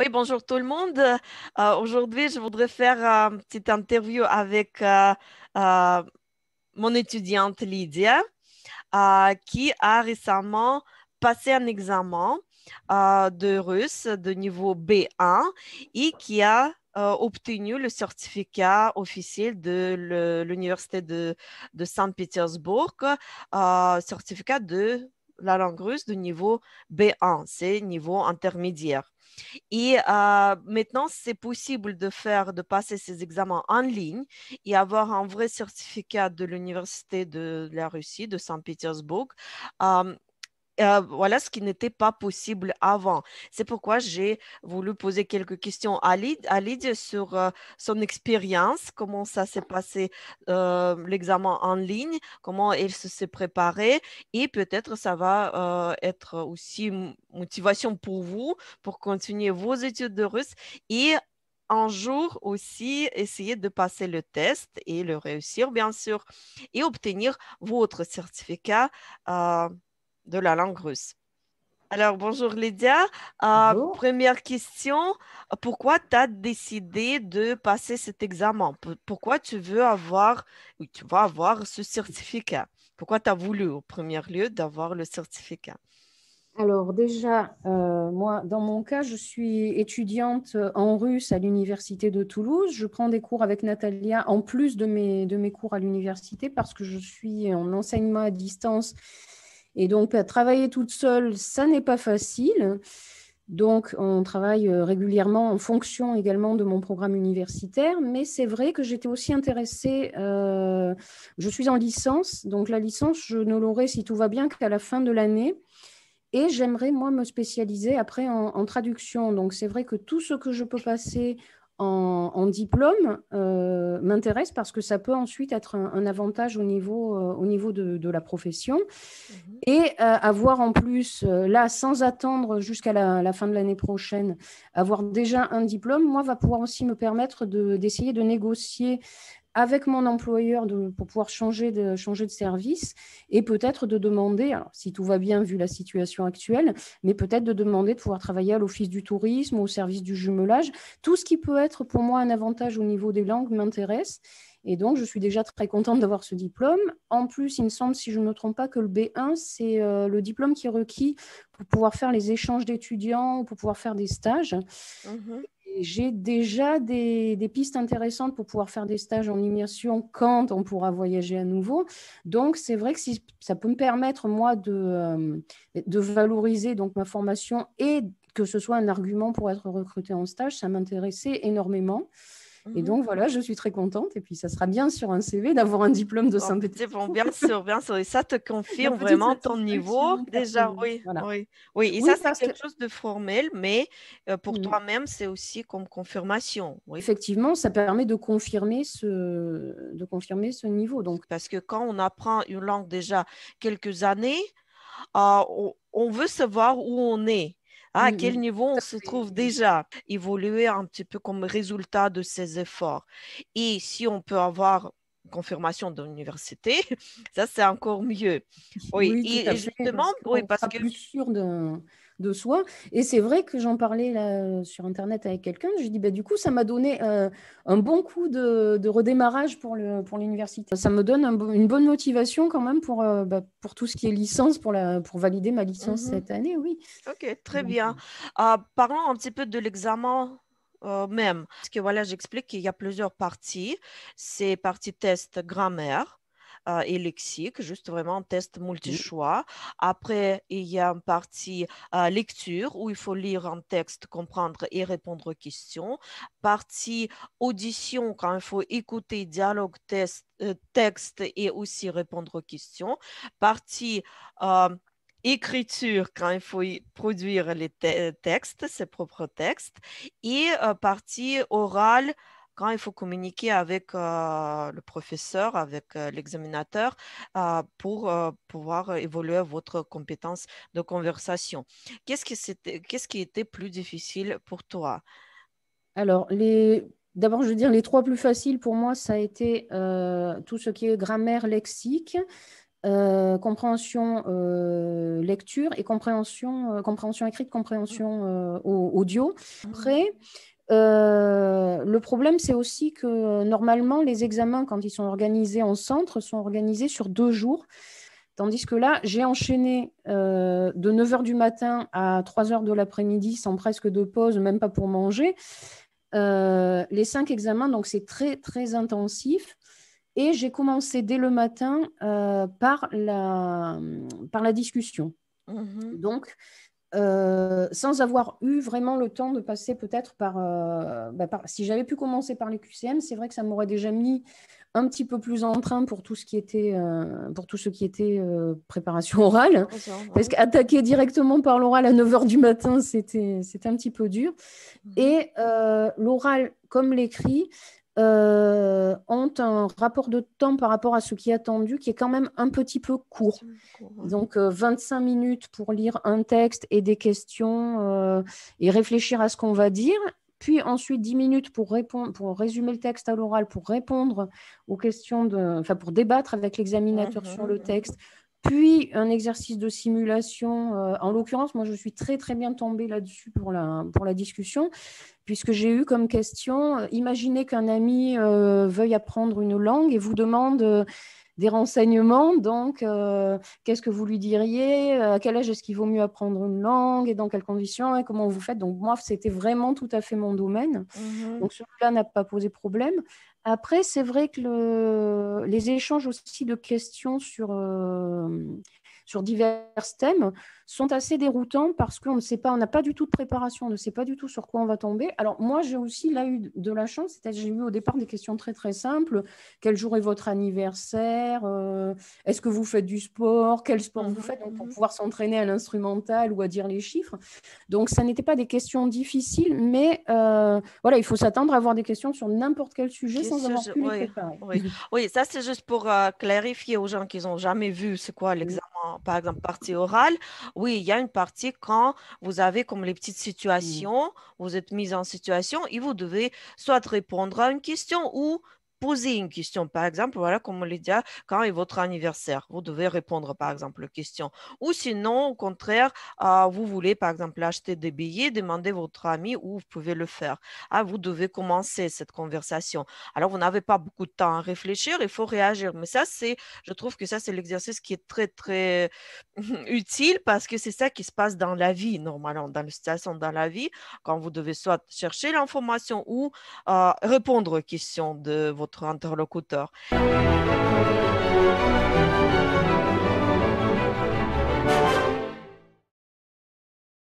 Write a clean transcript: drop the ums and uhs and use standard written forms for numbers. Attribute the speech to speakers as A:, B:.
A: Oui, bonjour tout le monde. Aujourd'hui, je voudrais faire une petite interview avec euh, mon étudiante Lydia, qui a récemment passé un examen de russe de niveau B1 et qui a obtenu le certificat officiel de l'Université de Saint-Pétersbourg, certificat de la langue russe de niveau B1, c'est niveau intermédiaire. Et maintenant, c'est possible de passer ces examens en ligne et avoir un vrai certificat de l'Université de la Russie, de Saint-Pétersbourg. Euh, voilà ce qui n'était pas possible avant. C'est pourquoi j'ai voulu poser quelques questions à Lydia sur son expérience, comment ça s'est passé l'examen en ligne, comment elle s'est préparée et peut-être ça va être aussi une motivation pour vous pour continuer vos études de russe et un jour aussi essayer de passer le test et le réussir, bien sûr, et obtenir votre certificat. euh, de la langue russe. Alors, bonjour Lydia.
B: Bonjour.
A: Première question, pourquoi tu as décidé de passer cet examen? Pourquoi tu veux avoir, oui, tu vas avoir ce certificat? Pourquoi tu as voulu, au premier lieu, d'avoir le certificat?
B: Alors déjà, moi, dans mon cas, je suis étudiante en russe à l'Université de Toulouse. Je prends des cours avec Natalia en plus de mes cours à l'université parce que je suis en enseignement à distance. Et donc, travailler toute seule, ça n'est pas facile. Donc, on travaille régulièrement en fonction également de mon programme universitaire. Mais c'est vrai que j'étais aussi intéressée. Je suis en licence. Donc, la licence, je ne l'aurai, si tout va bien, qu'à la fin de l'année. Et j'aimerais, moi, me spécialiser après en traduction. Donc, c'est vrai que tout ce que je peux passer en diplôme m'intéresse parce que ça peut ensuite être un avantage au niveau de la profession.
A: Mhm.
B: Et avoir en plus, là, sans attendre jusqu'à la fin de l'année prochaine, avoir déjà un diplôme, moi, va pouvoir aussi me permettre d'essayer de négocier avec mon employeur pour pouvoir changer de service et peut-être de demander, alors, si tout va bien vu la situation actuelle, mais peut-être de demander de pouvoir travailler à l'Office du tourisme, au service du jumelage. Tout ce qui peut être pour moi un avantage au niveau des langues m'intéresse. Et donc, je suis déjà très contente d'avoir ce diplôme. En plus, il me semble, si je ne me trompe pas, que le B1, c'est le diplôme qui est requis pour pouvoir faire les échanges d'étudiants ou pour pouvoir faire des stages.
A: Mhm.
B: J'ai déjà des pistes intéressantes pour pouvoir faire des stages en immersion quand on pourra voyager à nouveau. Donc, c'est vrai que si ça peut me permettre, moi, de valoriser donc, ma formation et que ce soit un argument pour être recruté en stage, ça m'intéressait énormément. Et
A: Mhm.
B: donc, voilà, je suis très contente. Et puis, ça sera bien sur un CV d'avoir un diplôme de
A: Un petit bon,
B: Saint-Pétersbourg.
A: bien sûr, bien sûr. Et ça te
B: La
A: confirme
B: petite
A: vraiment ton niveau.
B: satisfaction
A: Déjà,
B: personnelle.
A: oui,
B: Voilà.
A: oui, oui. Et ça,
B: Oui,
A: c'est
B: parce que
A: quelque chose de formel, mais pour toi-même, c'est aussi comme confirmation. Oui.
B: effectivement, ça permet de confirmer ce niveau. Donc,
A: Parce que quand on apprend une langue déjà quelques années, on veut savoir où on est, hein, à quel niveau
B: tout
A: on
B: à
A: se
B: fait.
A: trouve déjà, évoluer un petit peu comme résultat de ses efforts. Et si on peut avoir une confirmation de l'université, ça c'est encore mieux. Oui,
B: Oui, tout à
A: et
B: fait,
A: justement,
B: parce
A: oui,
B: qu'on
A: parce
B: sera
A: que
B: plus sûr de soi. Et c'est vrai que j'en parlais là, sur Internet avec quelqu'un. Je lui dis, bah, du coup, ça m'a donné un bon coup de redémarrage pour l'université. Ça me donne une bonne motivation quand même pour tout ce qui est licence, pour valider ma licence
A: Mhm.
B: cette année, oui.
A: Ok, très
B: Donc,
A: bien. Parlons un petit peu de l'examen même. Parce que voilà, j'explique qu'il y a plusieurs parties. C'est partie test grammaire et lexique, juste vraiment un test multi-choix. Après, il y a une partie lecture où il faut lire un texte, comprendre et répondre aux questions. Partie audition, quand il faut écouter dialogue, texte et aussi répondre aux questions. Partie euh, écriture quand il faut produire les textes, ses propres textes, et partie orale quand il faut communiquer avec le professeur, avec l'examinateur, pour pouvoir évoluer votre compétence de conversation. Qu'est-ce qui était plus difficile pour toi?
B: alors, d'abord, je veux dire, les trois plus faciles pour moi, ça a été tout ce qui est grammaire, lexique. compréhension lecture et compréhension écrite, compréhension audio. Après, le problème, c'est aussi que normalement, les examens, quand ils sont organisés en centre, sont organisés sur 2 jours. Tandis que là, j'ai enchaîné de 9 h du matin à 3 h de l'après-midi, sans presque de pause, même pas pour manger. Les 5 examens, donc c'est très, très intensif. Et j'ai commencé dès le matin par la discussion. Donc, sans avoir eu vraiment le temps de passer peut-être si j'avais pu commencer par les QCM, c'est vrai que ça m'aurait déjà mis un petit peu plus en train pour tout ce qui était, préparation orale. Parce qu'attaquer directement par l'oral à 9 h du matin, c'était un petit peu dur. Et l'oral, comme l'écrit, ont un rapport de temps par rapport à ce qui est attendu qui est quand même un petit peu court. Donc, 25 minutes pour lire un texte et des questions et réfléchir à ce qu'on va dire. Puis ensuite, 10 minutes pour résumer le texte à l'oral, pour répondre aux questions, pour débattre avec l'examinateur sur le texte. Puis un exercice de simulation. En l'occurrence, moi, je suis très, très bien tombée là-dessus pour la discussion, puisque j'ai eu comme question, imaginez qu'un ami veuille apprendre une langue et vous demande des renseignements. Donc, qu'est-ce que vous lui diriez? À quel âge est-ce qu'il vaut mieux apprendre une langue? Et dans quelles conditions? Et comment vous faites? Donc, moi, c'était vraiment tout à fait mon domaine. Donc, celui-là n'a pas posé problème. Après, c'est vrai que les échanges aussi de questions sur divers thèmes sont assez déroutants parce qu'on ne sait pas, on n'a pas du tout de préparation, on ne sait pas du tout sur quoi on va tomber. Alors moi, j'ai aussi là eu de la chance, c'est-à-dire j'ai eu au départ des questions très très simples. Quel jour est votre anniversaire? Est-ce que vous faites du sport? Quel sport vous faites? Donc, pour pouvoir s'entraîner à l'instrumental ou à dire les chiffres. Donc, ça n'était pas des questions difficiles, mais voilà, il faut s'attendre à avoir des questions sur n'importe quel sujet sans avoir pu les préparer.
A: Oui, ça c'est juste pour clarifier aux gens qui n'ont jamais vu c'est quoi l'examen, par exemple, partie orale. Oui, il y a une partie quand vous avez comme les petites situations, vous êtes mis en situation et vous devez soit répondre à une question ou poser une question. Par exemple, voilà, comme on l'a dit, quand est votre anniversaire, vous devez répondre, par exemple, aux questions. Ou sinon, au contraire, vous voulez, par exemple, acheter des billets, demandez votre ami où vous pouvez le faire. Vous devez commencer cette conversation. Alors, vous n'avez pas beaucoup de temps à réfléchir, il faut réagir. Mais ça, je trouve que ça, c'est l'exercice qui est très, très utile parce que c'est ça qui se passe dans la vie, normalement, dans les situations dans la vie, quand vous devez soit chercher l'information ou répondre aux questions de votre interlocuteur.